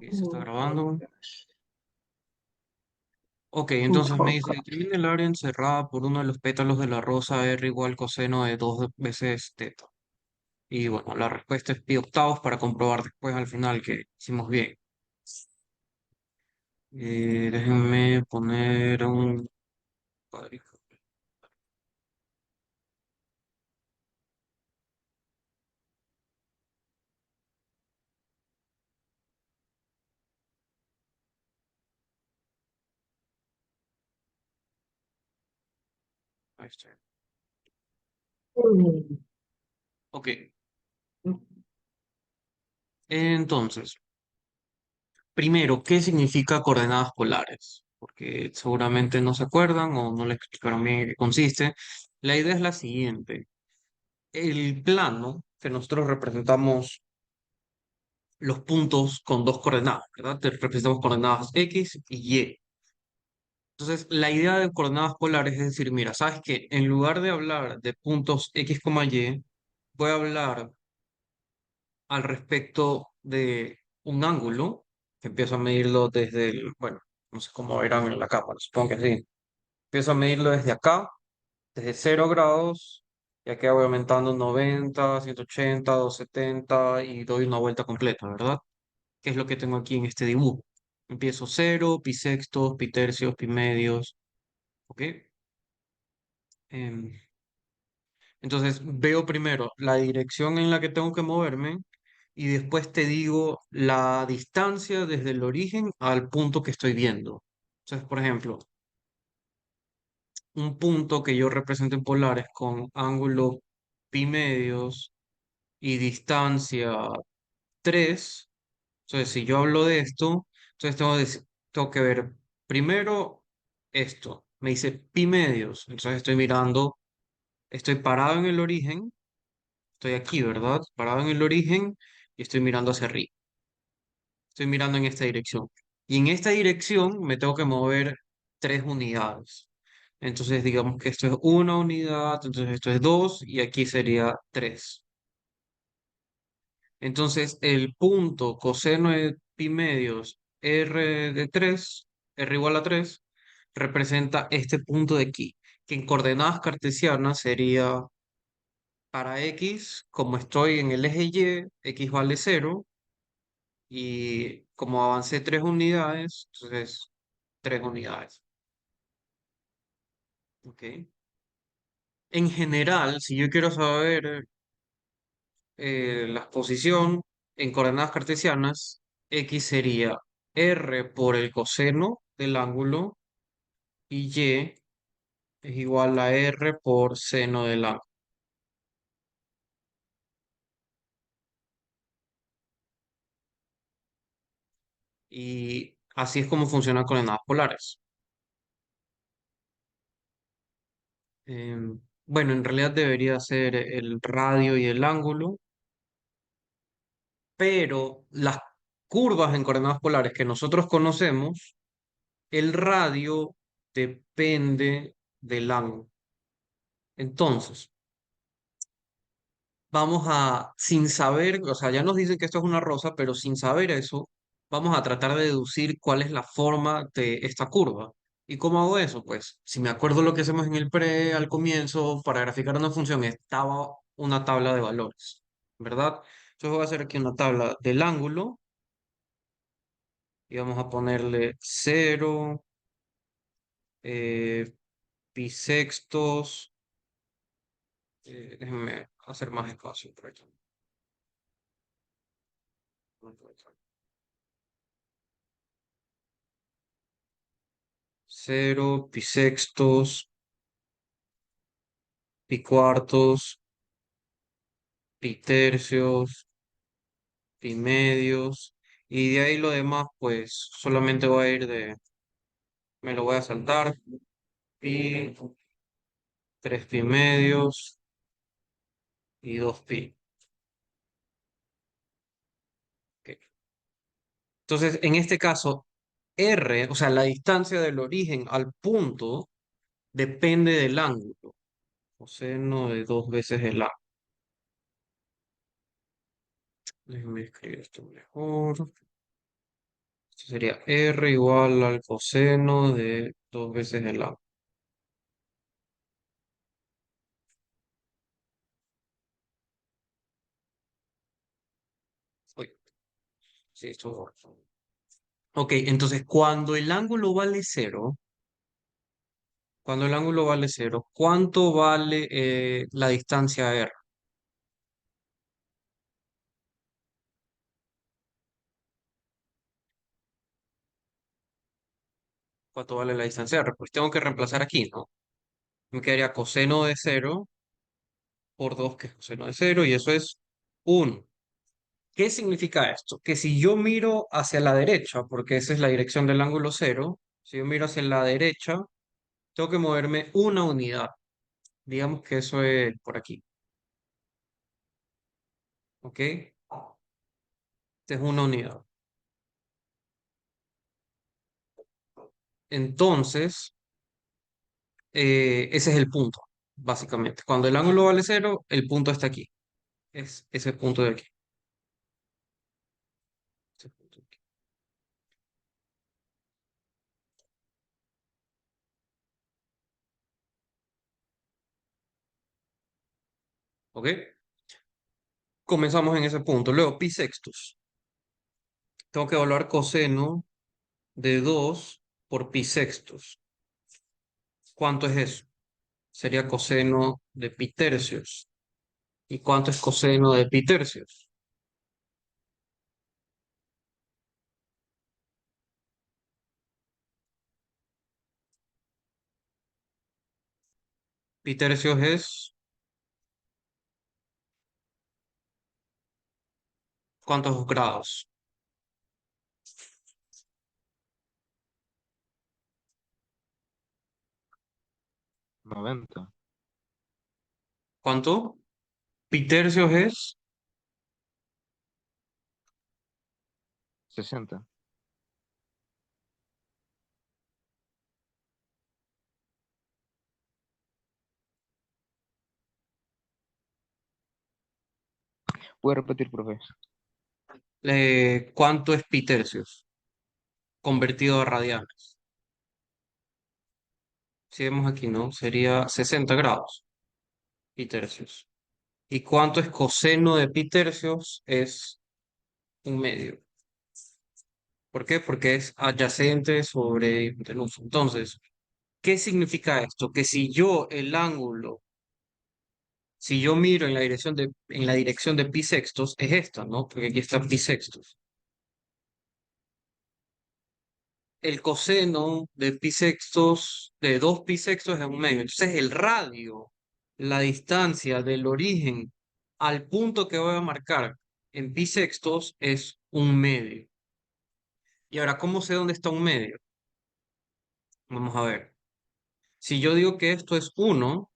Y se está grabando. Ok, entonces me dice, determina el área encerrada por uno de los pétalos de la rosa R igual coseno de dos veces teta. Y bueno, la respuesta es pi octavos para comprobar después al final que hicimos bien. Déjenme poner un cuadrito. Ahí está. Ok, entonces, primero, ¿qué significa coordenadas polares? Porque seguramente no se acuerdan o no les explicaron bien en qué consiste. La idea es la siguiente. El plano que nosotros representamos los puntos con dos coordenadas, ¿verdad? Representamos coordenadas X y Y. Entonces, la idea de coordenadas polares es decir, mira, ¿sabes qué? En lugar de hablar de puntos X, Y, voy a hablar al respecto de un ángulo, que empiezo a medirlo desde el, bueno, no sé cómo verán en la cámara, supongo que sí. Empiezo a medirlo desde acá, desde 0 grados, y aquí voy aumentando 90, 180, 270 y doy una vuelta completa, ¿verdad? Que es lo que tengo aquí en este dibujo. Empiezo cero, pi sextos, pi tercios, pi medios, ¿ok? Em, entonces veo primero la dirección en la que tengo que moverme y después te digo la distancia desde el origen al punto que estoy viendo. Entonces, por ejemplo, un punto que yo represento en polares con ángulo pi medios y distancia 3. Entonces, si yo hablo de esto, entonces tengo que ver primero esto. Me dice pi medios. Entonces estoy mirando, estoy parado en el origen, estoy aquí, ¿verdad? Parado en el origen y estoy mirando hacia arriba. Estoy mirando en esta dirección. Y en esta dirección me tengo que mover 3 unidades. Entonces, digamos que esto es una unidad, entonces esto es dos y aquí sería tres. Entonces, el punto coseno de pi medios r de 3 r igual a 3 representa este punto de aquí, que en coordenadas cartesianas sería para x, como estoy en el eje y, x vale cero y como avancé 3 unidades, entonces 3 unidades. ¿Ok? En general, si yo quiero saber la posición en coordenadas cartesianas, x sería r por el coseno del ángulo y y es igual a r por seno del ángulo. Y así es como funcionan coordenadas polares. Bueno, en realidad debería ser el radio y el ángulo, pero las curvas en coordenadas polares que nosotros conocemos, el radio depende del ángulo. Entonces, vamos a, sin saber, o sea, ya nos dicen que esto es una rosa, pero sin saber eso, vamos a tratar de deducir cuál es la forma de esta curva. ¿Y cómo hago eso? Pues, si me acuerdo lo que hacemos en el pre al comienzo, para graficar una función, estaba una tabla de valores, ¿verdad? Entonces voy a hacer aquí una tabla del ángulo y vamos a ponerle cero, eh, pi sextos, déjenme hacer más espacio por aquí. Cero, pi sextos, pi cuartos, pi tercios, pi medios, y de ahí lo demás, pues solamente voy a ir me lo voy a saltar, pi, 3 pi medios y 2 pi. Ok. Entonces, en este caso, r, o sea, la distancia del origen al punto, depende del ángulo, coseno de dos veces el ángulo. Déjenme escribir esto mejor. Sería R igual al coseno de dos veces el A. Uy, sí, esto. Ok, entonces cuando el ángulo vale cero, ¿cuánto vale la distancia R? ¿Cuánto vale la distancia R? Pues tengo que reemplazar aquí, ¿no? Me quedaría coseno de cero por 2 que es coseno de cero, y eso es 1. ¿Qué significa esto? Que si yo miro hacia la derecha, porque esa es la dirección del ángulo cero, si yo miro hacia la derecha, tengo que moverme una unidad. Digamos que eso es por aquí, ¿ok? Esta es una unidad. Entonces, ese es el punto, básicamente. Cuando el ángulo vale cero, el punto está aquí. Es ese punto de aquí. Ese punto de aquí. ¿Ok? Comenzamos en ese punto. Luego, pi sextos. Tengo que evaluar coseno de 2 por pi sextos. ¿Cuánto es eso? Sería coseno de pi tercios. ¿Y cuánto es coseno de pi tercios? Pi tercios es ¿cuántos grados? 90, ¿Cuánto? Pi tercios es 60. ¿Puede repetir, profe? ¿cuánto es pi tercios? Convertido a radianes. Si vemos aquí, ¿no? Sería 60 grados pi tercios. ¿Y cuánto es coseno de pi tercios? Es un medio. ¿Por qué? Porque es adyacente sobre hipotenusa. Entonces, ¿qué significa esto? Que si yo el ángulo, si yo miro en la dirección de pi sextos, es esta, ¿no? Porque aquí está pi sextos. El coseno de pi sextos, de 2 pi sextos es un medio. Entonces, el radio, la distancia del origen al punto que voy a marcar en pi sextos es un medio. Y ahora, ¿cómo sé dónde está un medio? Vamos a ver. Si yo digo que esto es uno,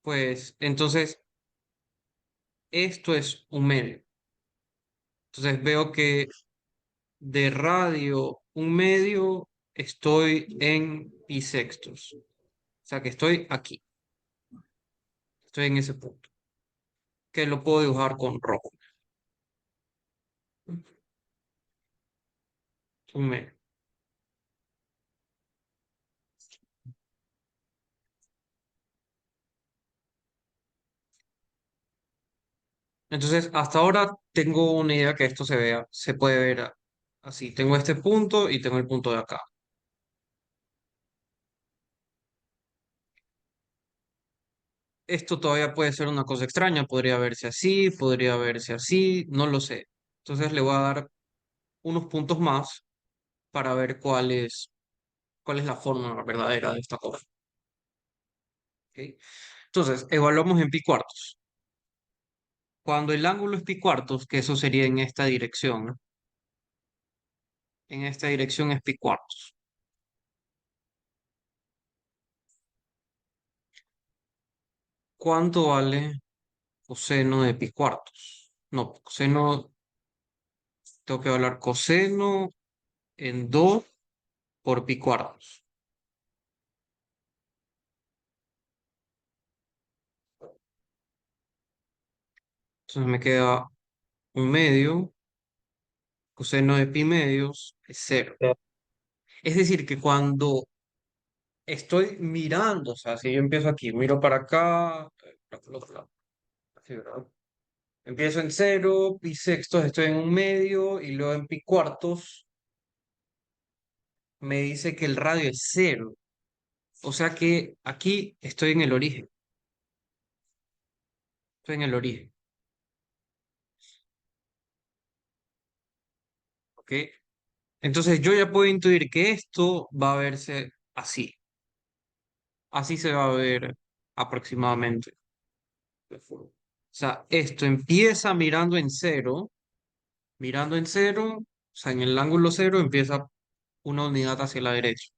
pues entonces esto es un medio. Entonces veo que de radio un medio estoy en pi sextos. O sea que estoy aquí, estoy en ese punto, que lo puedo dibujar con rojo. Un medio. Entonces, hasta ahora tengo una idea que esto se puede ver así. Tengo este punto y tengo el punto de acá. Esto todavía puede ser una cosa extraña, podría verse así, no lo sé. Entonces le voy a dar unos puntos más para ver cuál es la forma verdadera de esta cosa. ¿Ok? Entonces, evaluamos en pi cuartos. Cuando el ángulo es pi cuartos, que eso sería en esta dirección es pi cuartos. ¿Cuánto vale coseno de pi cuartos? No, coseno, tengo que evaluar coseno en 2 por pi cuartos. Entonces me queda un medio Coseno de pi medios es cero. Es decir, que cuando estoy mirando, o sea, si yo empiezo aquí, miro para acá, para el otro lado, así, ¿verdad? Empiezo en cero, pi sextos estoy en un medio y luego en pi cuartos me dice que el radio es cero. O sea que aquí estoy en el origen, estoy en el origen, ¿ok? Entonces yo ya puedo intuir que esto va a verse así. Así se va a ver aproximadamente. O sea, esto empieza mirando en cero, o sea, en el ángulo cero empieza una unidad hacia la derecha.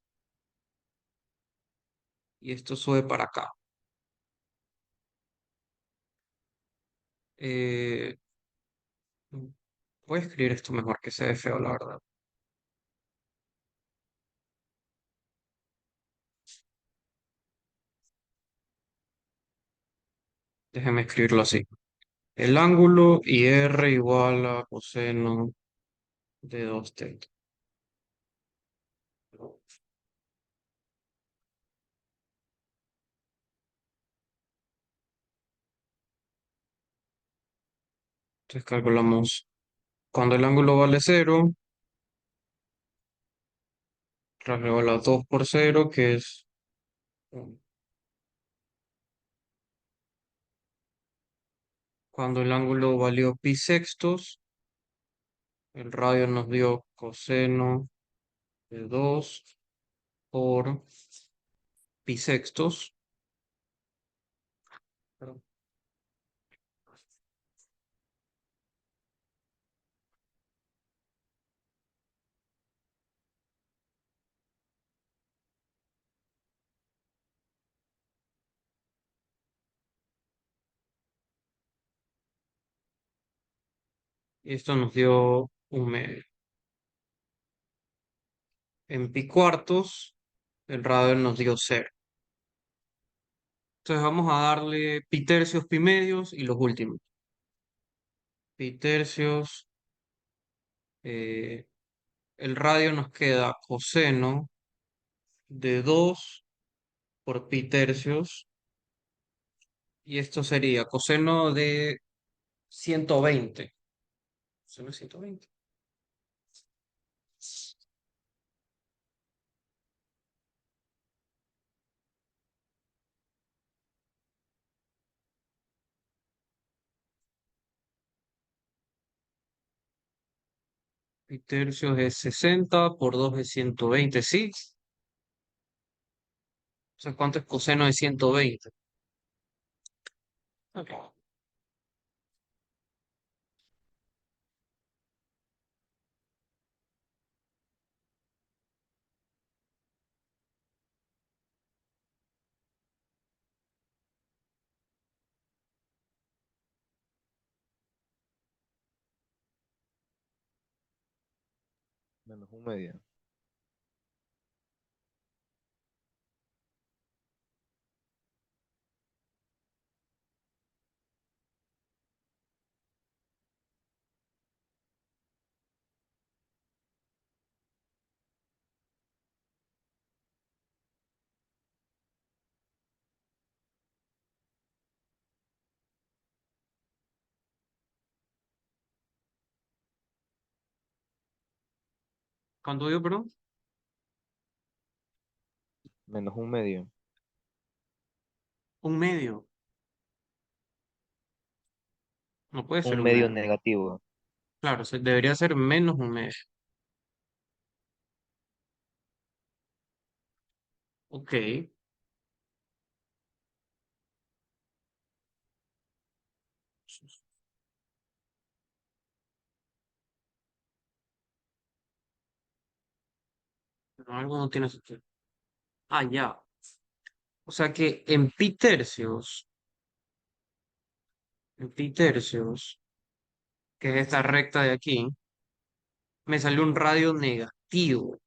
Y esto sube para acá. Eh, Voy a escribir esto mejor, que se ve feo, la verdad. Déjeme escribirlo así. El ángulo y R igual a coseno de 2 teta. Entonces calculamos cuando el ángulo vale cero, la 2 por cero, que es 1. Cuando el ángulo valió pi sextos, el radio nos dio coseno de 2 por pi sextos. Perdón. Y esto nos dio un medio. En pi cuartos, el radio nos dio cero. Entonces vamos a darle pi tercios, pi medios y los últimos. Pi tercios, eh, el radio nos queda coseno de 2 por pi tercios. Y esto sería coseno de 120. Coseno de 120. Pi tercios es 60 por 2 es 120, ¿sí? O sea, ¿cuánto es coseno de 120? Ok. Menos un medio. ¿Cuánto dio, perdón? Menos un medio. Un medio. No puede ser Un un medio medio. negativo. Claro, debería ser menos un medio. Ok. Pero algo no tiene sentido. Ah, ya. O sea que en pi tercios, que es esta recta de aquí, me salió un radio negativo.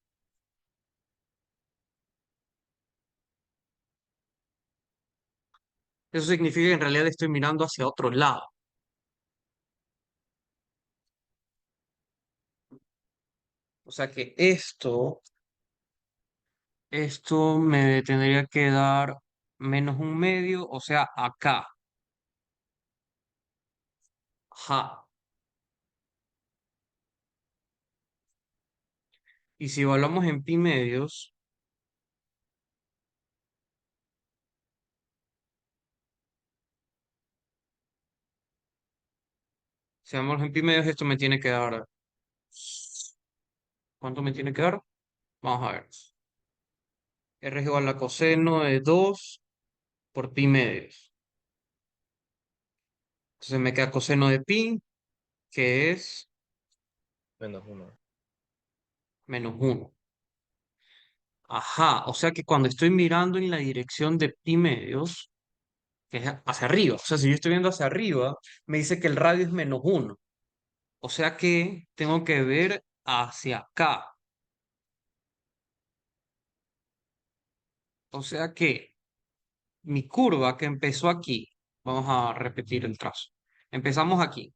Eso significa que en realidad estoy mirando hacia otro lado. O sea que esto me tendría que dar menos un medio, o sea, acá. Ajá. Y si hablamos en pi medios, si hablamos en pi medios, esto me tiene que dar. ¿Cuánto me tiene que dar? Vamos a ver. R es igual a coseno de 2 por pi medios. Entonces me queda coseno de pi, que es -1. -1. Ajá, o sea que cuando estoy mirando en la dirección de pi medios, que es hacia arriba, o sea, si yo estoy viendo hacia arriba, me dice que el radio es -1. O sea que tengo que ver hacia acá. O sea que mi curva que empezó aquí, vamos a repetir el trazo. Empezamos aquí,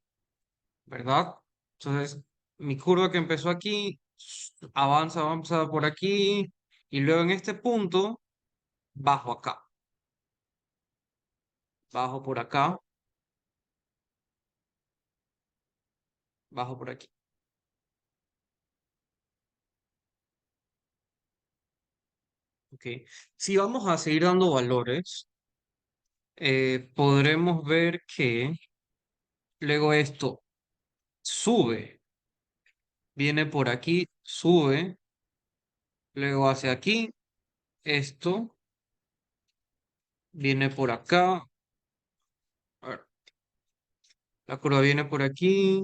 ¿verdad? Entonces, mi curva que empezó aquí, avanza, avanza por aquí, y luego en este punto, bajo acá, bajo por acá, bajo por aquí. ¿Ok? Si vamos a seguir dando valores, podremos ver que luego esto sube, viene por aquí, sube, luego hacia aquí, esto viene por acá. A ver, la curva viene por aquí,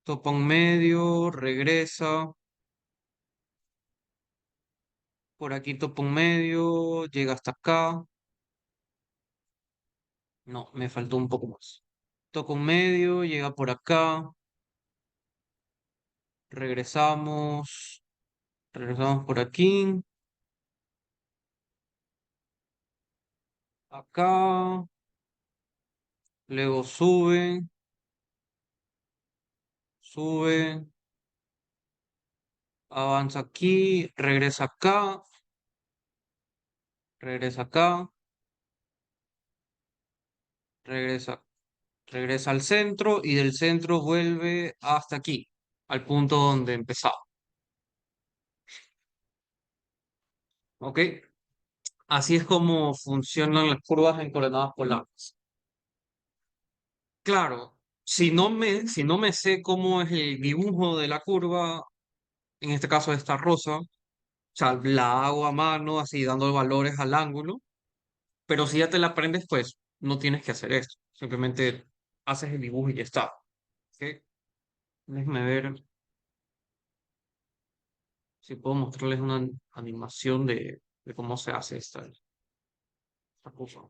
topa un medio, regresa, por aquí topa un medio, llega hasta acá. No, me faltó un poco más. Toca un medio, llega por acá, regresamos, regresamos por aquí, acá, luego sube, sube, avanza aquí, regresa acá, regresa, regresa al centro y del centro vuelve hasta aquí, al punto donde empezaba. ¿Ok? Así es como funcionan las curvas en coordenadas polares. Claro, si no me sé cómo es el dibujo de la curva, en este caso esta rosa, o sea, la hago a mano, así dando valores al ángulo, pero si ya te la aprendes, pues no tienes que hacer esto. Simplemente haces el dibujo y ya está. ¿Ok? Déjenme ver si puedo mostrarles una animación de cómo se hace esta cosa.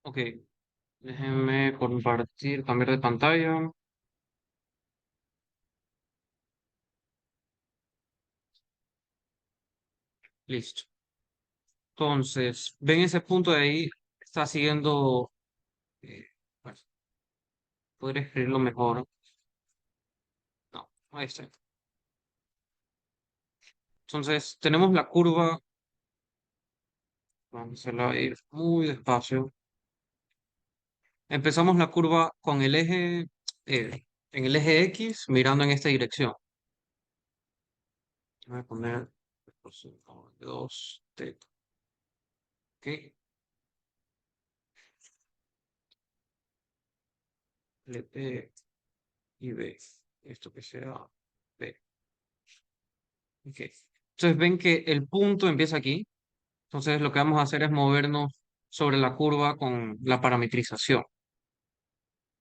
Ok, déjenme compartir, cambiar de pantalla. Listo. Entonces, ven ese punto de ahí, está siguiendo, bueno, podría escribirlo mejor. No, ahí está. Entonces, tenemos la curva, vamos a hacerla ir muy despacio. Empezamos la curva con el eje, en el eje X, mirando en esta dirección. Voy a poner 2, teta. ¿Ok? P y B. Esto que sea B. ¿Ok? Entonces ven que el punto empieza aquí. Entonces lo que vamos a hacer es movernos sobre la curva con la parametrización.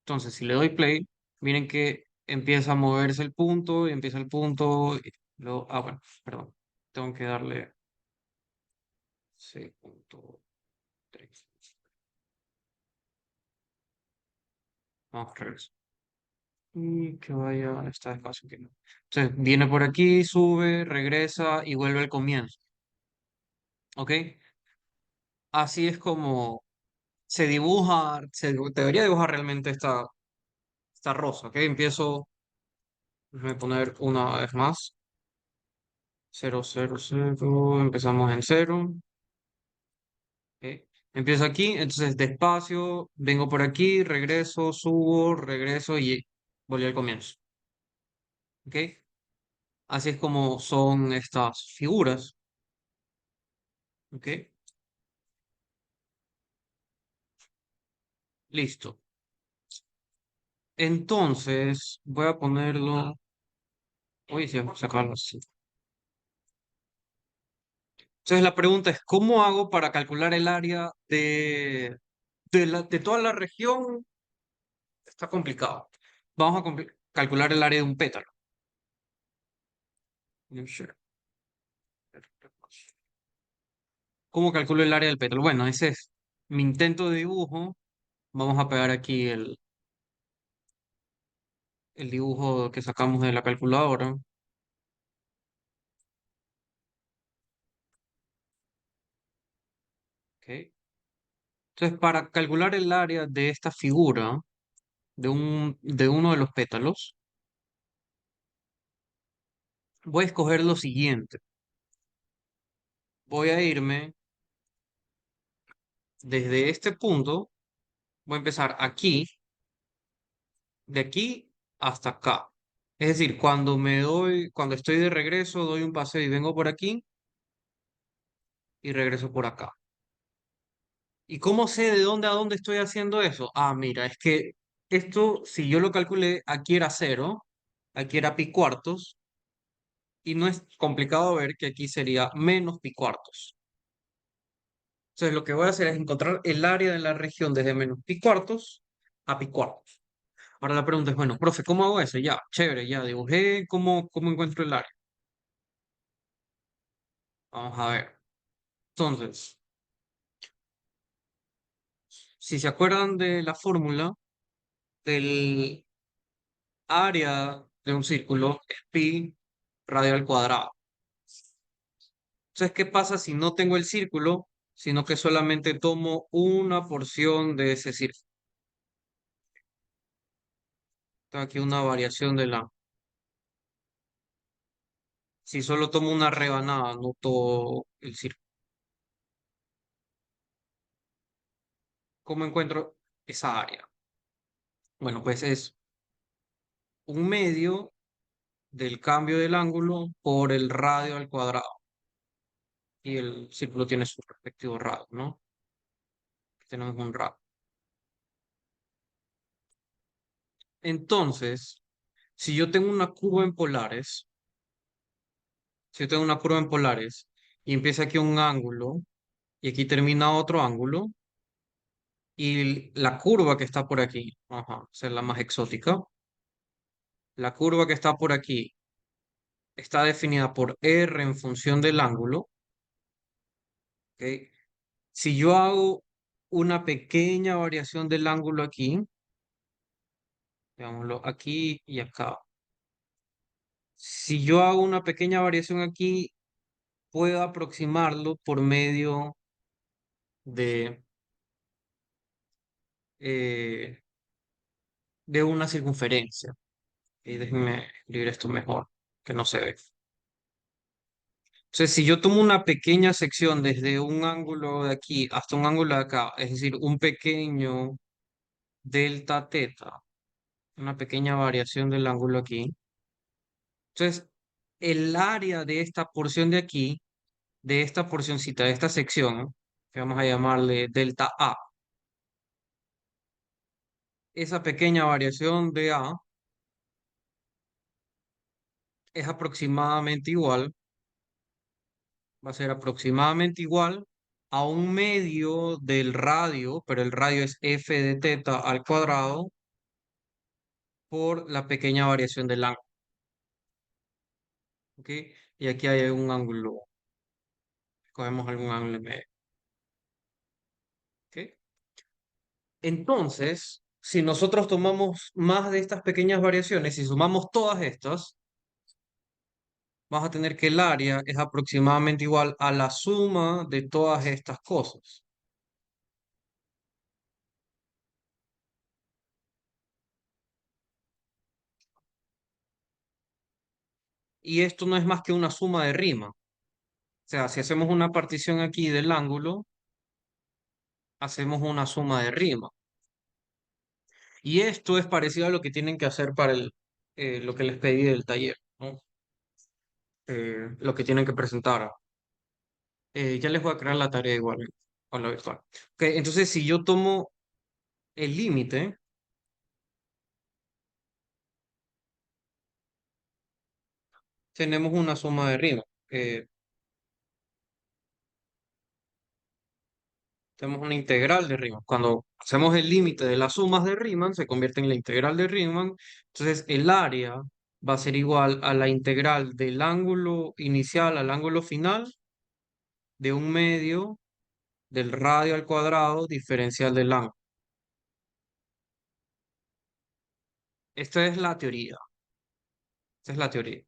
Entonces, si le doy play, miren que empieza a moverse el punto y empieza el punto. Y luego, bueno, perdón. Tengo que darle 6.3. Vamos a regresar. Y que vaya, está despacio que no. Entonces, viene por aquí, sube, regresa y vuelve al comienzo. ¿Ok? Así es como se dibuja, debería dibujar realmente esta rosa. ¿Ok? Empiezo, déjame poner una vez más. 0, 0, 0. Empezamos en 0. ¿Ok? Empiezo aquí, entonces despacio, vengo por aquí, regreso, subo, regreso y volví al comienzo. ¿Ok? Así es como son estas figuras. ¿Ok? Listo. Entonces, voy a ponerlo. Uy, sí, vamos a sacarlo así. Entonces, la pregunta es: ¿cómo hago para calcular el área de toda la región? Está complicado. Vamos a calcular el área de un pétalo. ¿Cómo calculo el área del pétalo? Bueno, ese es mi intento de dibujo. Vamos a pegar aquí el dibujo que sacamos de la calculadora. ¿Ok? Entonces, para calcular el área de esta figura, de uno de los pétalos, voy a escoger lo siguiente. Voy a irme desde este punto, voy a empezar aquí, de aquí hasta acá. Es decir, cuando estoy de regreso, doy un paseo y vengo por aquí y regreso por acá. ¿Y cómo sé de dónde a dónde estoy haciendo eso? Ah, mira, es que esto, si yo lo calculé, aquí era 0, aquí era pi cuartos, y no es complicado ver que aquí sería menos pi cuartos. Entonces, lo que voy a hacer es encontrar el área de la región desde menos pi cuartos a pi cuartos. Ahora la pregunta es, bueno, profe, ¿cómo hago eso? Ya, chévere, ya dibujé, ¿cómo encuentro el área? Vamos a ver. Entonces, si se acuerdan de la fórmula del área de un círculo, es pi radio al cuadrado. Entonces, ¿qué pasa si no tengo el círculo, sino que solamente tomo una porción de ese círculo? Tengo aquí una variación de la. Si solo tomo una rebanada, no todo el círculo. ¿Cómo encuentro esa área? Bueno, pues es un medio del cambio del ángulo por el radio al cuadrado. Y el círculo tiene su respectivo radio, ¿no? Tenemos un radio. Entonces, si yo tengo una curva en polares, si yo tengo una curva en polares y empieza aquí un ángulo y aquí termina otro ángulo, y la curva que está por aquí, ajá, esa es la más exótica, la curva que está por aquí está definida por R en función del ángulo, ¿ok? Si yo hago una pequeña variación del ángulo aquí, veámoslo aquí y acá. Si yo hago una pequeña variación aquí, puedo aproximarlo por medio de, eh, de una circunferencia. Y déjenme escribir esto mejor, que no se ve. Entonces, si yo tomo una pequeña sección desde un ángulo de aquí hasta un ángulo de acá, es decir, un pequeño delta teta, una pequeña variación del ángulo aquí, entonces el área de esta porción de aquí, de esta porcioncita, de esta sección, que vamos a llamarle delta A, esa pequeña variación de A es aproximadamente igual, va a ser aproximadamente igual a un medio del radio, pero el radio es f de teta al cuadrado por la pequeña variación del ángulo. ¿Ok? Y aquí hay un ángulo, cogemos algún ángulo en medio. ¿Ok? Entonces, si nosotros tomamos más de estas pequeñas variaciones y sumamos todas estas, vamos a tener que el área es aproximadamente igual a la suma de todas estas cosas. Y esto no es más que una suma de rima. O sea, si hacemos una partición aquí del ángulo, hacemos una suma de rima. Y esto es parecido a lo que tienen que hacer para lo que les pedí del taller, ¿no? Lo que tienen que presentar. Ya les voy a crear la tarea igual, o la virtual. Ok, entonces si yo tomo el límite, tenemos una suma de rima. Tenemos una integral de Riemann. Cuando hacemos el límite de las sumas de Riemann, se convierte en la integral de Riemann. Entonces, el área va a ser igual a la integral del ángulo inicial al ángulo final de un medio del radio al cuadrado diferencial del ángulo. Esta es la teoría. Esta es la teoría.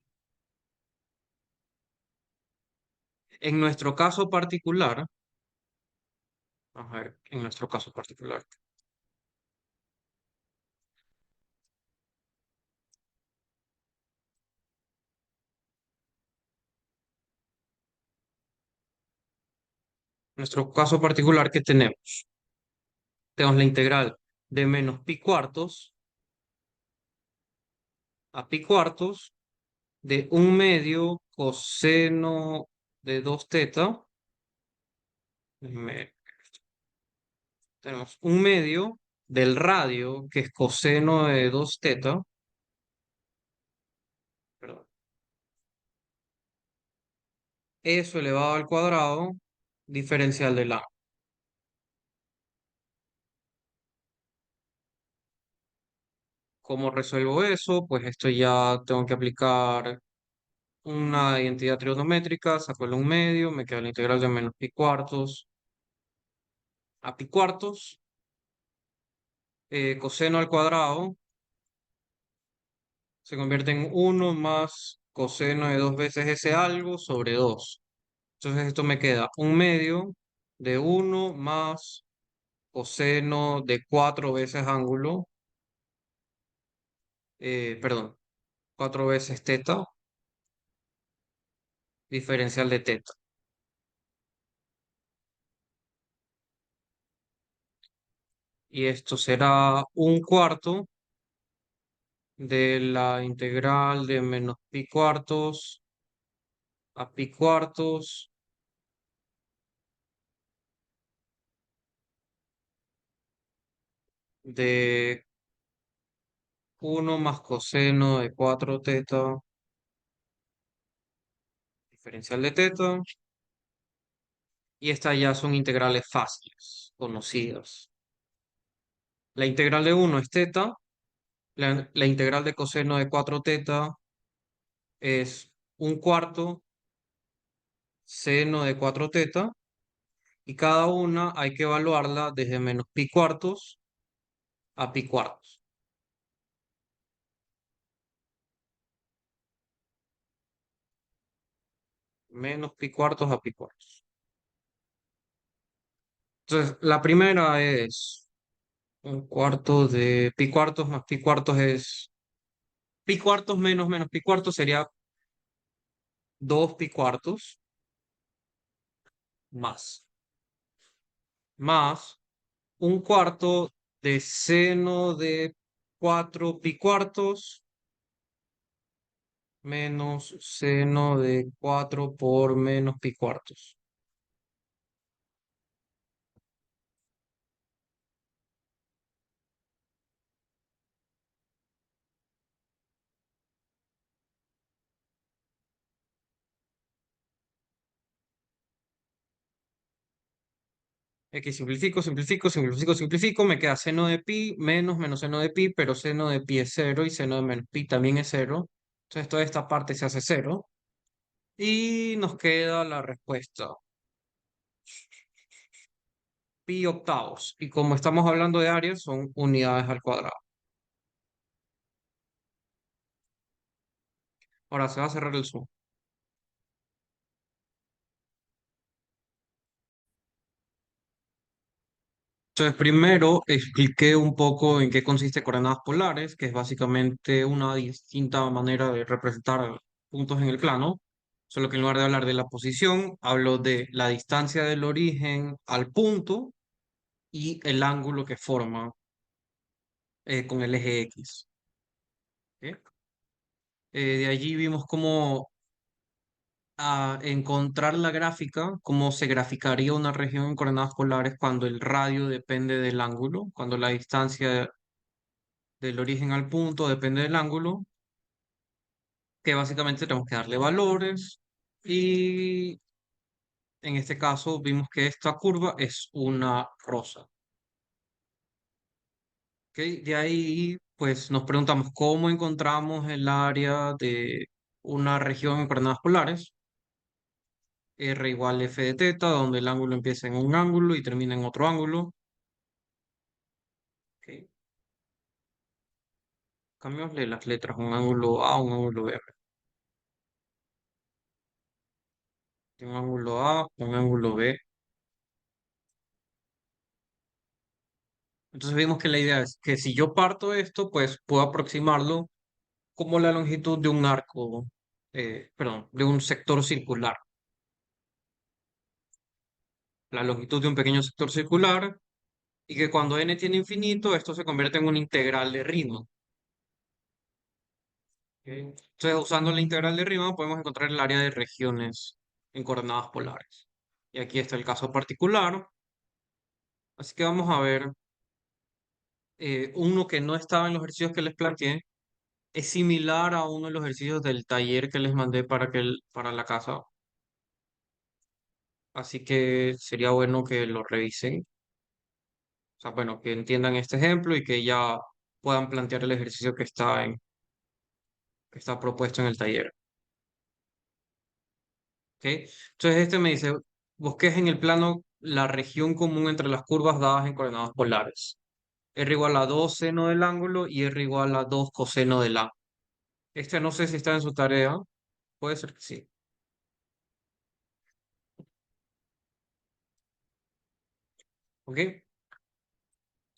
En nuestro caso particular, vamos a ver, en nuestro caso particular, nuestro caso particular que tenemos, tenemos la integral de menos pi cuartos a pi cuartos de un medio coseno de 2 teta. me- Tenemos un medio del radio que es coseno de 2 teta, perdón, eso elevado al cuadrado diferencial del ángulo. ¿Cómo resuelvo eso? Pues esto ya tengo que aplicar una identidad trigonométrica, saco el un medio, me queda la integral de menos pi cuartos a pi cuartos, coseno al cuadrado se convierte en uno más coseno de 2 veces ese algo sobre 2. Entonces esto me queda un medio de uno más coseno de 4 veces ángulo, perdón, 4 veces teta, diferencial de teta. Y esto será un cuarto de la integral de menos pi cuartos a pi cuartos de uno más coseno de 4 teta, diferencial de teta. Y estas ya son integrales fáciles, conocidas. La integral de uno es teta, la integral de coseno de 4 teta es un cuarto seno de 4 teta, y cada una hay que evaluarla desde menos pi cuartos a pi cuartos. Menos pi cuartos a pi cuartos. Entonces, la primera es un cuarto de pi cuartos más pi cuartos es pi cuartos menos menos pi cuartos sería 2 pi cuartos más, más un cuarto de seno de 4 pi cuartos menos seno de 4 por menos pi cuartos. X simplifico, simplifico, simplifico, simplifico, me queda seno de pi menos menos seno de pi, pero seno de pi es cero y seno de menos pi también es cero. Entonces toda esta parte se hace cero y nos queda la respuesta, pi octavos. Y como estamos hablando de áreas, son unidades al cuadrado. Ahora se va a cerrar el zoom. Entonces, primero expliqué un poco en qué consiste coordenadas polares, que es básicamente una distinta manera de representar puntos en el plano, solo que en lugar de hablar de la posición, hablo de la distancia del origen al punto y el ángulo que forma con el eje X. ¿Ok? De allí vimos cómo encontrar la gráfica, cómo se graficaría una región en coordenadas polares cuando el radio depende del ángulo, cuando la distancia del origen al punto depende del ángulo, que básicamente tenemos que darle valores y en este caso vimos que esta curva es una rosa. ¿Ok? De ahí pues nos preguntamos cómo encontramos el área de una región en coordenadas polares. R igual F de teta, donde el ángulo empieza en un ángulo y termina en otro ángulo. ¿Ok? Cambiamosle las letras, un ángulo A, un ángulo B. Un ángulo A, un ángulo B. Entonces vimos que la idea es que si yo parto esto, pues puedo aproximarlo como la longitud de un arco, perdón, de un sector circular. La longitud de un pequeño sector circular y que cuando n tiene infinito, esto se convierte en una integral de Riemann. ¿Ok? Entonces, usando la integral de Riemann, podemos encontrar el área de regiones en coordenadas polares. Y aquí está el caso particular. Así que vamos a ver uno que no estaba en los ejercicios que les planteé. Es similar a uno de los ejercicios del taller que les mandé para la casa. Así que sería bueno que lo revisen. O sea, bueno, que entiendan este ejemplo y que ya puedan plantear el ejercicio que está propuesto en el taller. ¿Ok? Entonces este me dice, busques en el plano la región común entre las curvas dadas en coordenadas polares. R igual a 2 seno del ángulo y R igual a 2 coseno del ángulo. Este no sé si está en su tarea. Puede ser que sí. ¿Ok?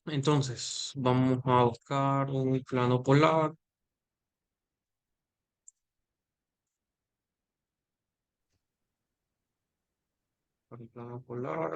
Entonces, vamos a buscar un plano polar. Un plano polar.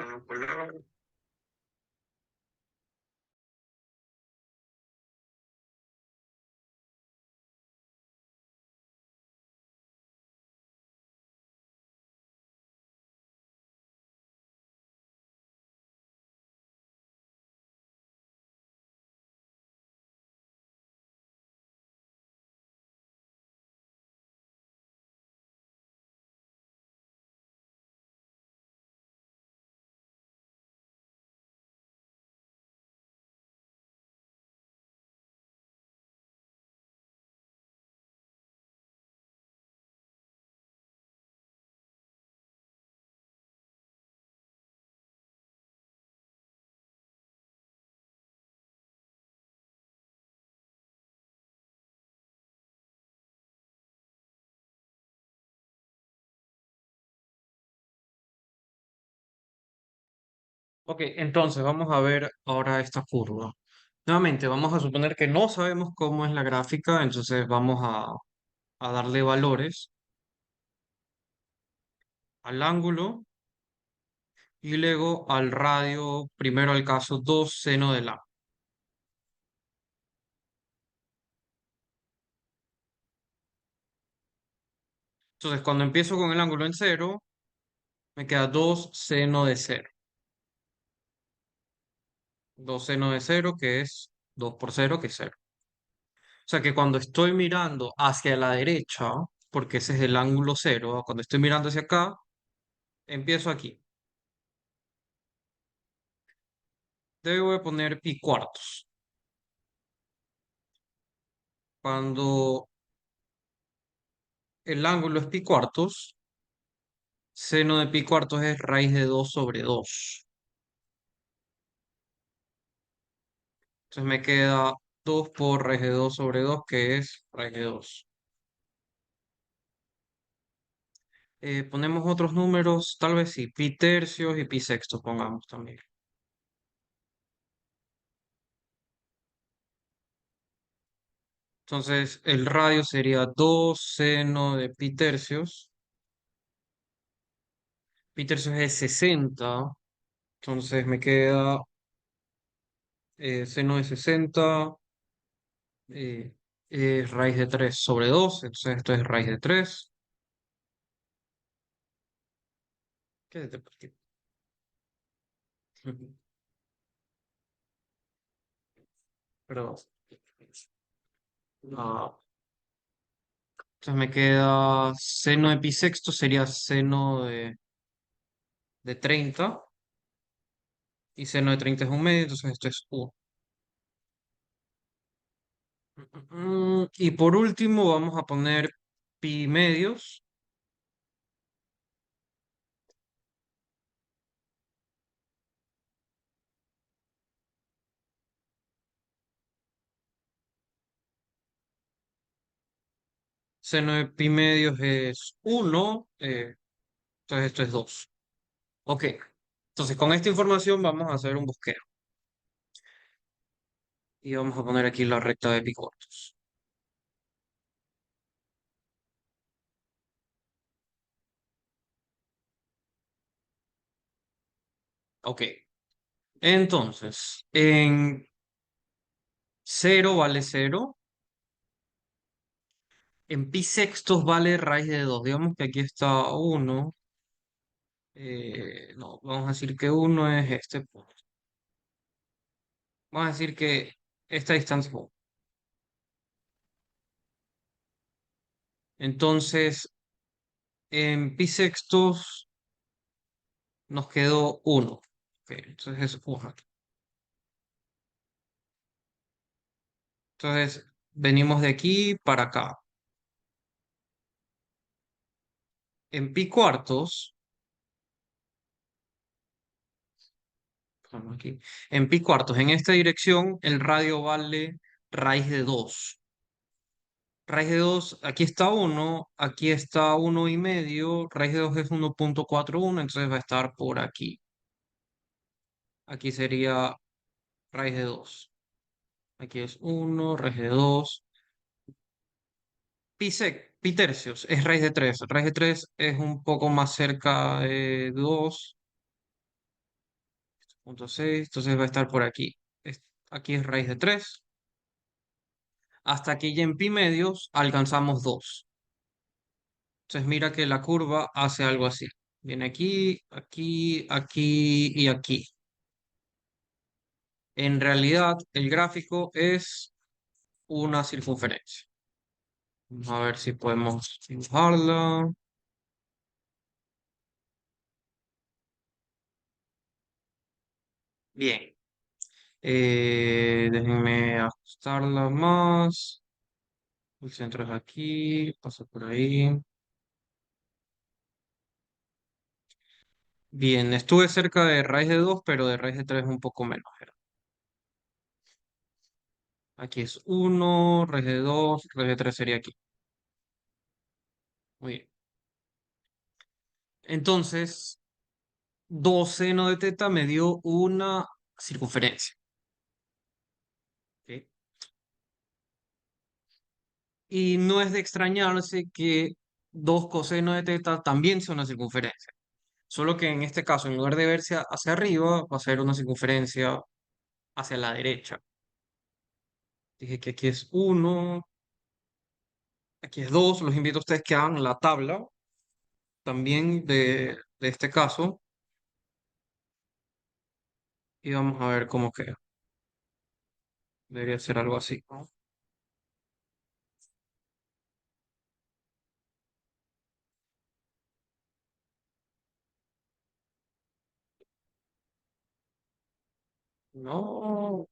Ok, entonces vamos a ver ahora esta curva. Nuevamente, vamos a suponer que no sabemos cómo es la gráfica, entonces vamos a darle valores al ángulo y luego al radio, primero al caso 2 seno del ángulo. Entonces, cuando empiezo con el ángulo en cero, me queda 2 seno de cero. 2 seno de cero, que es 2 por cero, que es cero. O sea que cuando estoy mirando hacia la derecha, porque ese es el ángulo cero, cuando estoy mirando hacia acá, empiezo aquí. Debo de poner pi cuartos. Cuando el ángulo es pi cuartos, seno de pi cuartos es raíz de 2 sobre 2. Entonces me queda 2 por raíz de 2 sobre 2, que es raíz de 2. Ponemos otros números, tal vez sí, pi tercios y pi sextos pongamos también. Entonces el radio sería 2 seno de pi tercios. Pi tercios es 60. Entonces me queda seno de 60 eh, es raíz de 3 sobre 2. Entonces esto es raíz de 3. ¿Qué es este partido? Perdón. Ah, entonces me queda seno de pi sexto sería seno de 30 y seno de 30 es un medio, entonces esto es 1. Y por último vamos a poner pi medios. Seno de pi medios es 1, entonces esto es 2. Ok, entonces con esta información vamos a hacer un bosqueo y vamos a poner aquí la recta de pi cortos. Ok, entonces en cero vale cero. En pi sextos vale raíz de 2. Digamos que aquí está uno. No, vamos a decir que uno es este punto. Vamos a decir que esta distancia es 1. Entonces, en pi sextos nos quedó uno. Ok, entonces es 1. Entonces, venimos de aquí para acá. En pi cuartos, vamos aquí. En pi cuartos, en esta dirección, el radio vale raíz de 2. Raíz de 2, aquí está uno, aquí está uno y medio, raíz de 2 es 1,41, entonces va a estar por aquí. Aquí sería raíz de 2. Aquí es uno, raíz de 2. Pi tercios es raíz de 3. Raíz de 3 es un poco más cerca de 2,6, entonces va a estar por aquí. Aquí es raíz de 3. Hasta que ya en pi medios alcanzamos 2. Entonces mira que la curva hace algo así. Viene aquí, aquí, aquí y aquí. En realidad, el gráfico es una circunferencia. Vamos a ver si podemos dibujarla. Bien. Déjenme ajustarla más. El centro es aquí, pasa por ahí. Bien, estuve cerca de raíz de 2, pero de raíz de 3 un poco menos. Aquí es uno, raíz de 2, raíz de 3 sería aquí. Muy bien. Entonces, 2 seno de teta me dio una circunferencia. ¿Ok? Y no es de extrañarse que 2 cosenos de teta también sea una circunferencia. Solo que en este caso, en lugar de verse hacia arriba, va a ser una circunferencia hacia la derecha. Dije que aquí es 1, aquí es 2. Los invito a ustedes que hagan la tabla también de este caso. Y vamos a ver cómo queda. Debería ser algo así, ¿no? No,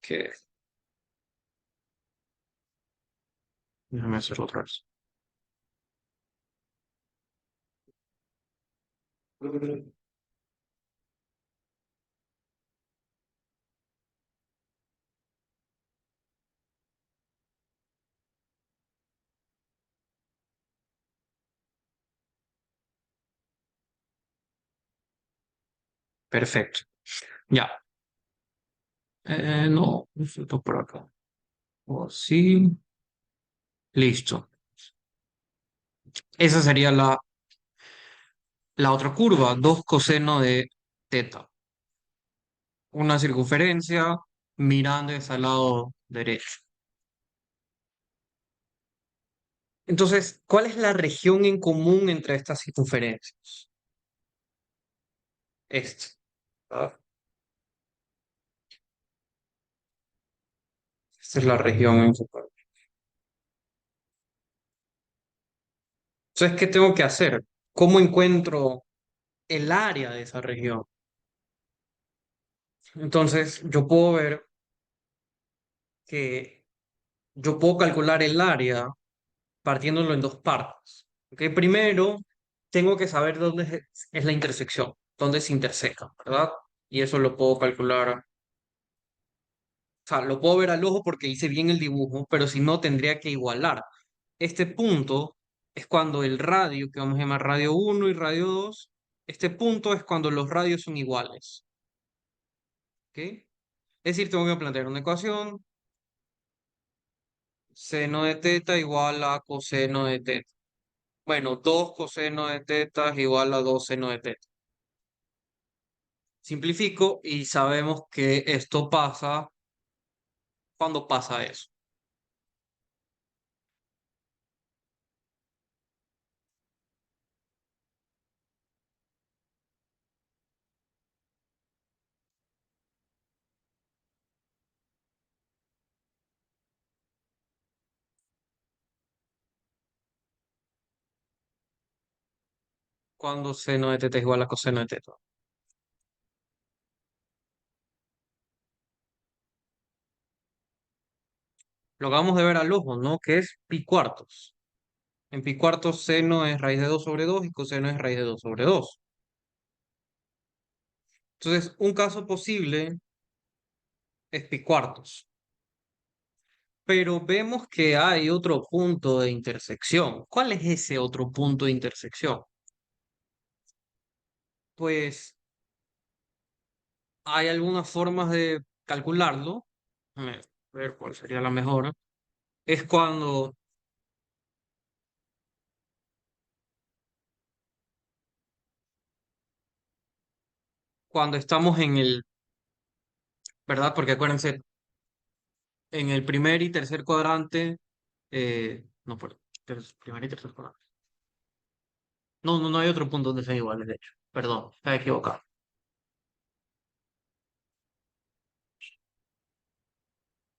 que déjame hacerlo otra vez. Perfecto. Ya. No, esto por acá. O así. Listo. Esa sería la otra curva, 2 coseno de teta. Una circunferencia mirando hacia el lado derecho. Entonces, ¿cuál es la región en común entre estas circunferencias? Esta. ¿Ah? Esta es la región en común. Entonces, ¿qué tengo que hacer? ¿Cómo encuentro el área de esa región? Entonces, yo puedo ver que yo puedo calcular el área partiéndolo en dos partes. ¿Ok? Primero, tengo que saber dónde es la intersección, dónde se intersecan, ¿verdad? Y eso lo puedo calcular, o sea, lo puedo ver al ojo porque hice bien el dibujo, pero si no, tendría que igualar. Este punto es cuando el radio, que vamos a llamar radio uno y radio 2, este punto es cuando los radios son iguales. ¿Ok? Es decir, tengo que plantear una ecuación, seno de teta igual a coseno de teta. Bueno, 2 coseno de teta es igual a 2 seno de teta. Simplifico y sabemos que esto pasa cuando pasa eso. Cuando seno de teta es igual a coseno de teta. Lo acabamos de ver al ojo, ¿no? Que es pi cuartos. En pi cuartos seno es raíz de 2 sobre 2 y coseno es raíz de 2 sobre 2. Entonces, un caso posible es pi cuartos. Pero vemos que hay otro punto de intersección. ¿Cuál es ese otro punto de intersección? Pues hay algunas formas de calcularlo. Déjame ver cuál sería la mejor. Es cuando estamos en el, ¿verdad? Porque acuérdense, en el primer y tercer cuadrante, no, perdón, primer y tercer cuadrante. No, no, no hay otro punto donde sean iguales, de hecho. Perdón, me he equivocado.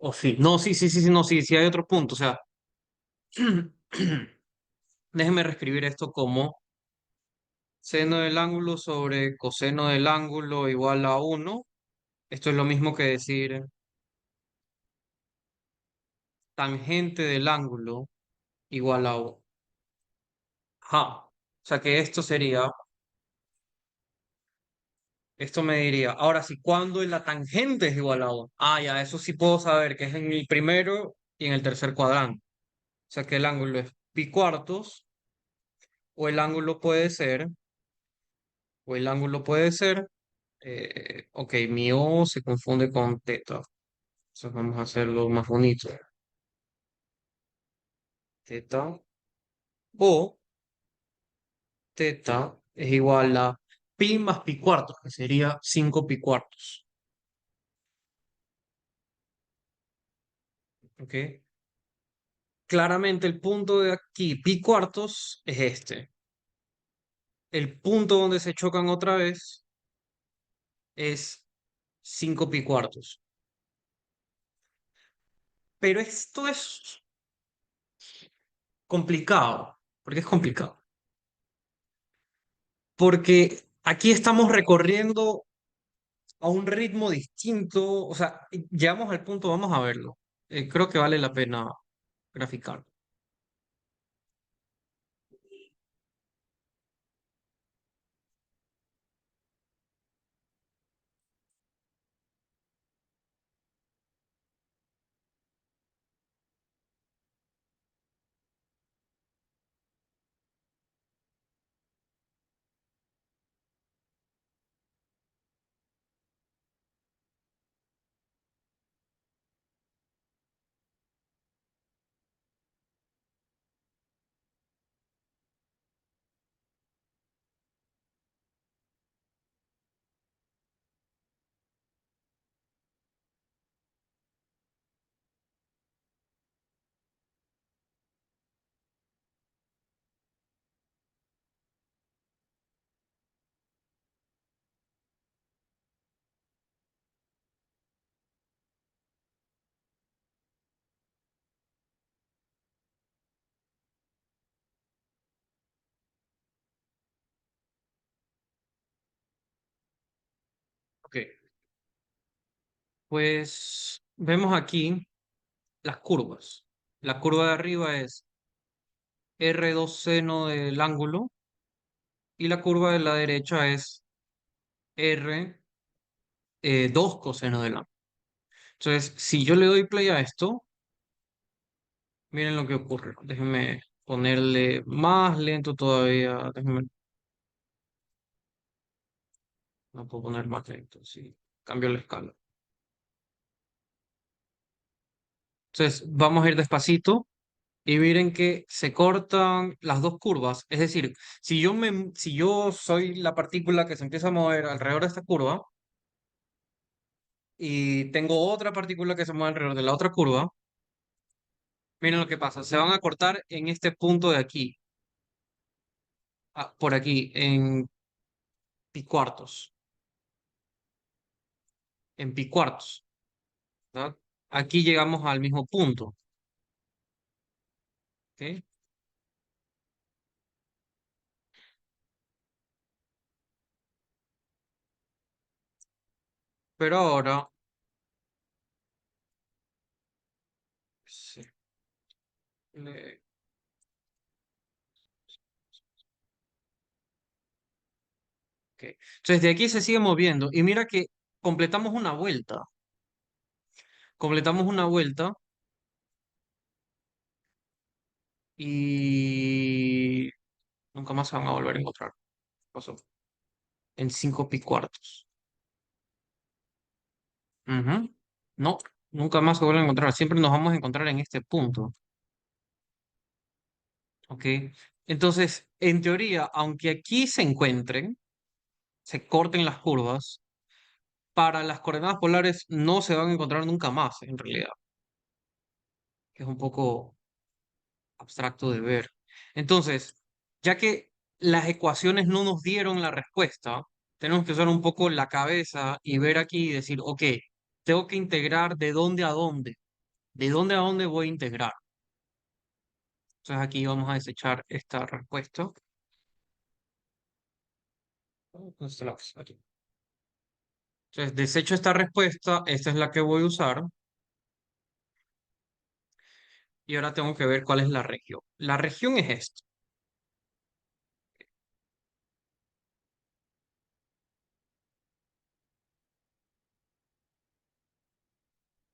O sí, no, sí, sí, sí, sí, no, sí, sí hay otro punto. O sea, déjenme reescribir esto como seno del ángulo sobre coseno del ángulo igual a 1. Esto es lo mismo que decir tangente del ángulo igual a 1. Ajá. O sea que esto me diría, ahora sí, ¿cuándo la tangente es igual a 1? Ah, ya, eso sí puedo saber que es en el primero y en el tercer cuadrante. O sea que el ángulo es pi cuartos o el ángulo puede ser, o el ángulo puede ser, ok, mi O se confunde con teta. Entonces vamos a hacerlo más bonito. Teta o teta es igual a pi más pi cuartos, que sería 5 pi cuartos. ¿Ok? Claramente el punto de aquí, pi cuartos, es este. El punto donde se chocan otra vez es 5 pi cuartos. Pero esto es complicado. ¿Por qué es complicado? Porque aquí estamos recorriendo a un ritmo distinto. O sea, llegamos al punto, vamos a verlo. Creo que vale la pena graficar. Ok, pues vemos aquí las curvas. La curva de arriba es R2 seno del ángulo y la curva de la derecha es R 2 coseno del ángulo. Entonces, si yo le doy play a esto, miren lo que ocurre. Déjenme ponerle más lento todavía. Déjenme, no puedo poner más lento, sí. Cambio la escala. Entonces, vamos a ir despacito y miren que se cortan las dos curvas. Es decir, si yo soy la partícula que se empieza a mover alrededor de esta curva y tengo otra partícula que se mueve alrededor de la otra curva, miren lo que pasa. Se van a cortar en este punto de aquí, por aquí, en pi cuartos, en pi cuartos, ¿verdad? Aquí llegamos al mismo punto, ¿ok? Pero ahora, sí, le- ok. Entonces de aquí se sigue moviendo y mira que completamos una vuelta. Completamos una vuelta y nunca más se van a volver a encontrar. ¿Qué pasó? En 5 pi cuartos. Ujú. No, nunca más se vuelven a encontrar. Siempre nos vamos a encontrar en este punto. ¿Ok? Entonces, en teoría, aunque aquí se encuentren, se corten las curvas, para las coordenadas polares no se van a encontrar nunca más, en realidad, que es un poco abstracto de ver. Entonces, ya que las ecuaciones no nos dieron la respuesta, tenemos que usar un poco la cabeza y ver aquí y decir, ok, tengo que integrar de dónde a dónde voy a integrar. Entonces aquí vamos a desechar esta respuesta. ¿Dónde está la cosa? Aquí. Entonces desecho esta respuesta, esta es la que voy a usar y ahora tengo que ver cuál es la región. La región es esta.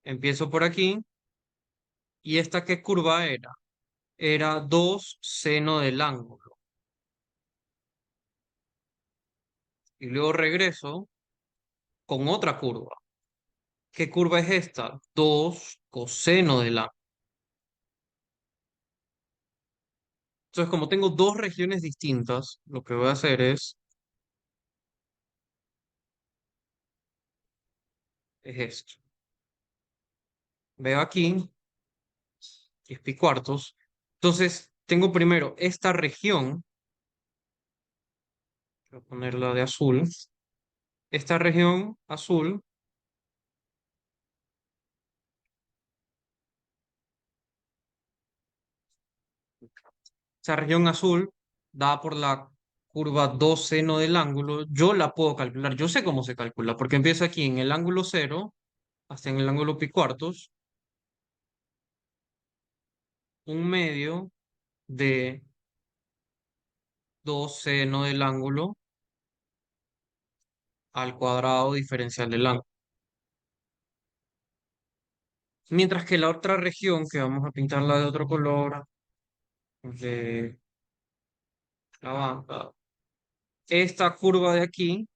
Empiezo por aquí. ¿Y esta qué curva era? Era 2 seno del ángulo. y luego regreso con otra curva. ¿Qué curva es esta? 2 coseno de la. Entonces, como tengo dos regiones distintas, lo que voy a hacer es esto. Veo aquí, que es pi cuartos. Entonces, tengo primero esta región, voy a ponerla de azul. Esta región azul, esa región azul, dada por la curva 2 seno del ángulo, yo la puedo calcular. Yo sé cómo se calcula, porque empiezo aquí en el ángulo cero hasta en el ángulo pi cuartos, un medio de 2 seno del ángulo al cuadrado diferencial del ángulo. Mientras que la otra región, que vamos a pintarla de otro color, de la banda, esta curva de aquí,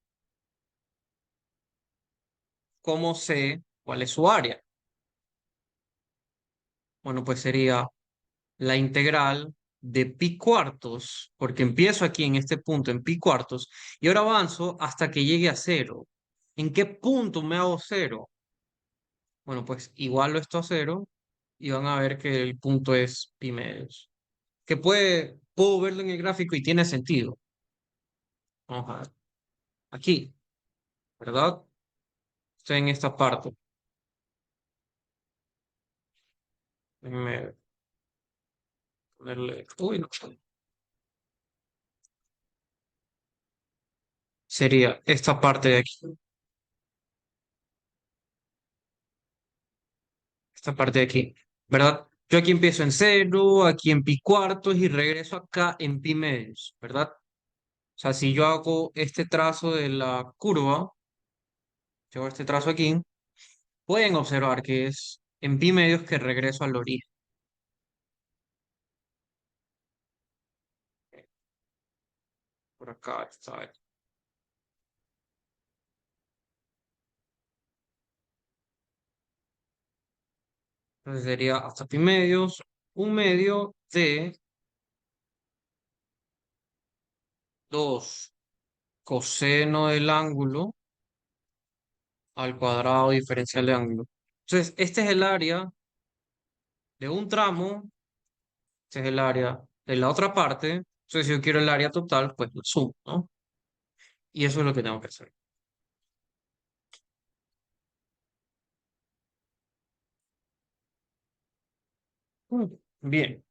¿cómo sé cuál es su área? Bueno, pues sería la integral de pi cuartos, porque empiezo aquí en este punto en pi cuartos y ahora avanzo hasta que llegue a cero. ¿En qué punto me hago cero? Bueno, pues igualo esto a cero y van a ver que el punto es pi medios. Que puedo verlo en el gráfico y tiene sentido. Vamos a ver. Aquí, ¿verdad? Estoy en esta parte. Déjenme ponerle. Uy, no. Sería esta parte de aquí. Esta parte de aquí. ¿Verdad? Yo aquí empiezo en cero, aquí en pi cuartos y regreso acá en pi medios, ¿verdad? O sea, si yo hago este trazo de la curva, yo hago este trazo aquí, pueden observar que es en pi medios que regreso al origen. Por acá está. Entonces sería hasta pi medios, un medio de 2 coseno del ángulo al cuadrado diferencial de ángulo. Entonces, este es el área de un tramo, este es el área de la otra parte. Entonces, si yo quiero el área total, pues lo sumo, ¿no? Y eso es lo que tengo que hacer. Bien.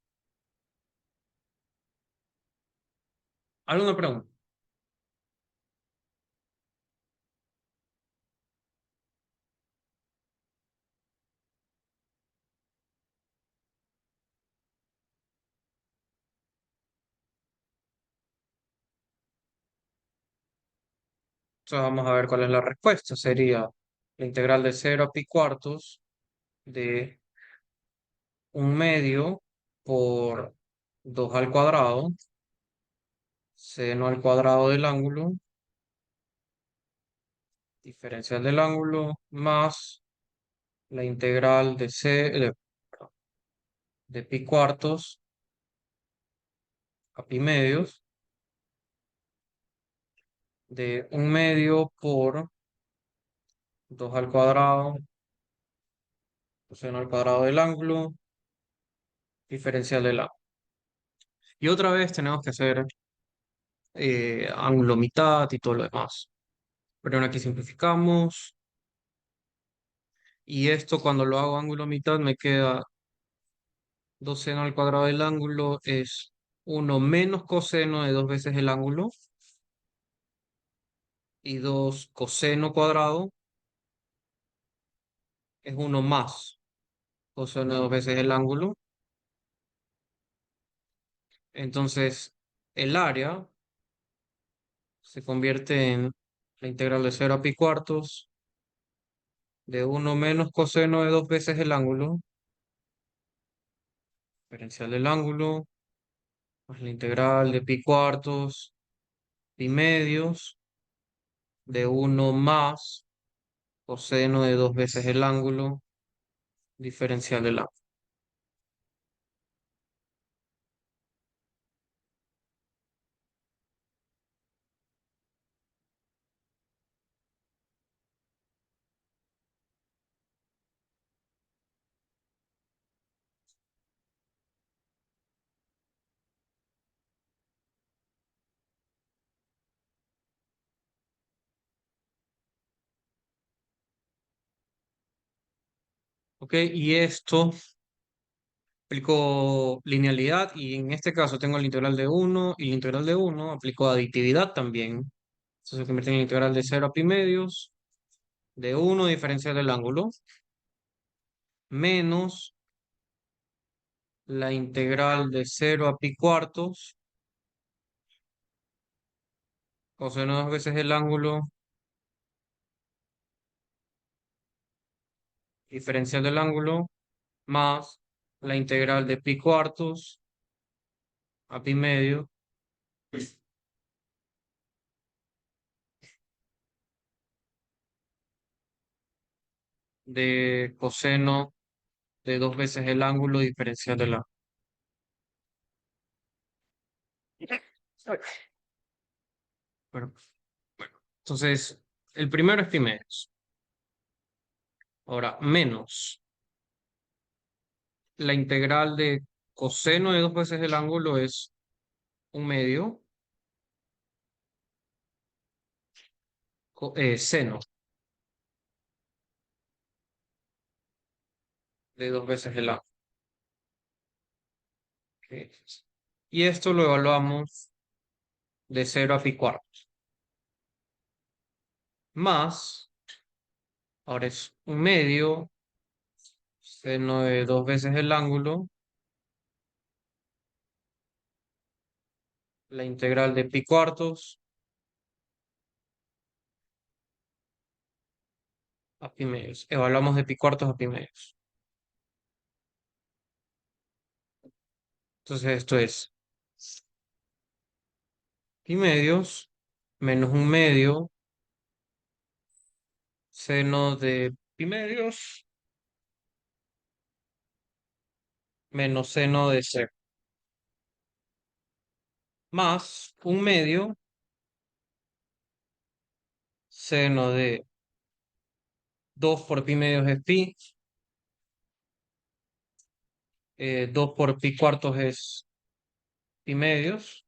¿Alguna pregunta? Entonces, vamos a ver cuál es la respuesta. Sería la integral de cero a pi cuartos de un medio por 2 al cuadrado, seno al cuadrado del ángulo, diferencial del ángulo, más la integral de pi cuartos a pi medios de un medio por 2 al cuadrado, seno al cuadrado del ángulo, diferencial del ángulo. Y otra vez tenemos que hacer ángulo mitad y todo lo demás. Pero ahora aquí simplificamos. Y esto cuando lo hago ángulo mitad me queda 2 seno al cuadrado del ángulo es uno menos coseno de 2 veces el ángulo y 2 coseno cuadrado es uno más coseno de 2 veces el ángulo. Entonces el área se convierte en la integral de cero a pi cuartos de uno menos coseno de 2 veces el ángulo, diferencial del ángulo, más la integral de pi cuartos, pi medios, de uno más coseno de dos veces el ángulo diferencial del ángulo. ¿Ok? Y esto aplico linealidad y en este caso tengo el integral de uno y el integral de uno aplico aditividad también. Entonces se convierte en el integral de cero a pi medios de uno diferencial del ángulo menos la integral de cero a pi cuartos coseno dos veces el ángulo diferencial del ángulo más la integral de pi cuartos a pi medio de coseno de dos veces el ángulo diferencial del ángulo. Bueno, entonces, el primero es pi medios. Ahora, menos la integral de coseno de dos veces el ángulo es un medio, seno de dos veces el ángulo. Ok. Y esto lo evaluamos de cero a pi cuartos. Más, ahora es un medio, seno de dos veces el ángulo, la integral de pi cuartos a pi medios. Evaluamos de pi cuartos a pi medios. Entonces esto es pi medios menos un medio seno de pi medios menos seno de cero. Más un medio seno de 2 por pi medios es pi, 2 por pi cuartos es pi medios.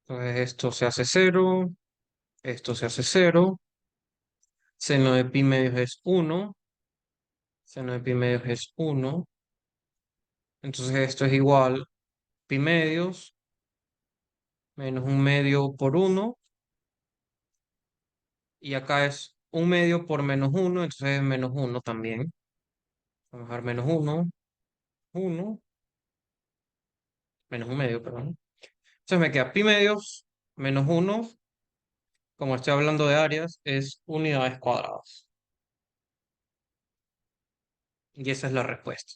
Entonces esto se hace cero, esto se hace cero. Seno de pi medios es uno, seno de pi medios es uno. Entonces esto es igual pi medios menos un medio por uno. Y acá es un medio por menos uno, entonces es menos uno también. Vamos a dar menos uno, uno, menos un medio, perdón. Entonces me queda pi medios menos uno, como estoy hablando de áreas, es unidades cuadradas. Y esa es la respuesta.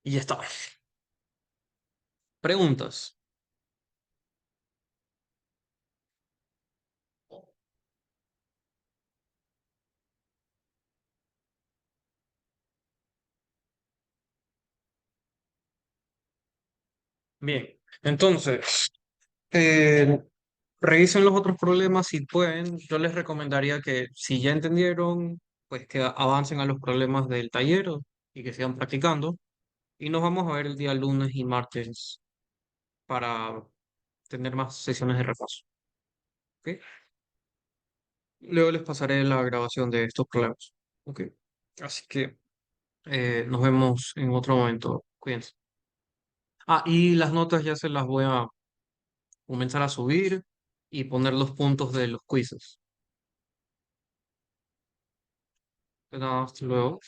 Y ya está. Preguntas. Bien. Entonces, eh, revisen los otros problemas si pueden. Yo les recomendaría que si ya entendieron, pues que avancen a los problemas del taller y que sigan practicando. Y nos vamos a ver el día lunes y martes para tener más sesiones de repaso. ¿Ok? Luego les pasaré la grabación de estos problemas. ¿Ok? Así que nos vemos en otro momento. Cuídense. Ah, y las notas ya se las voy a comenzar a subir y poner los puntos de los quizzes. De nada, hasta luego.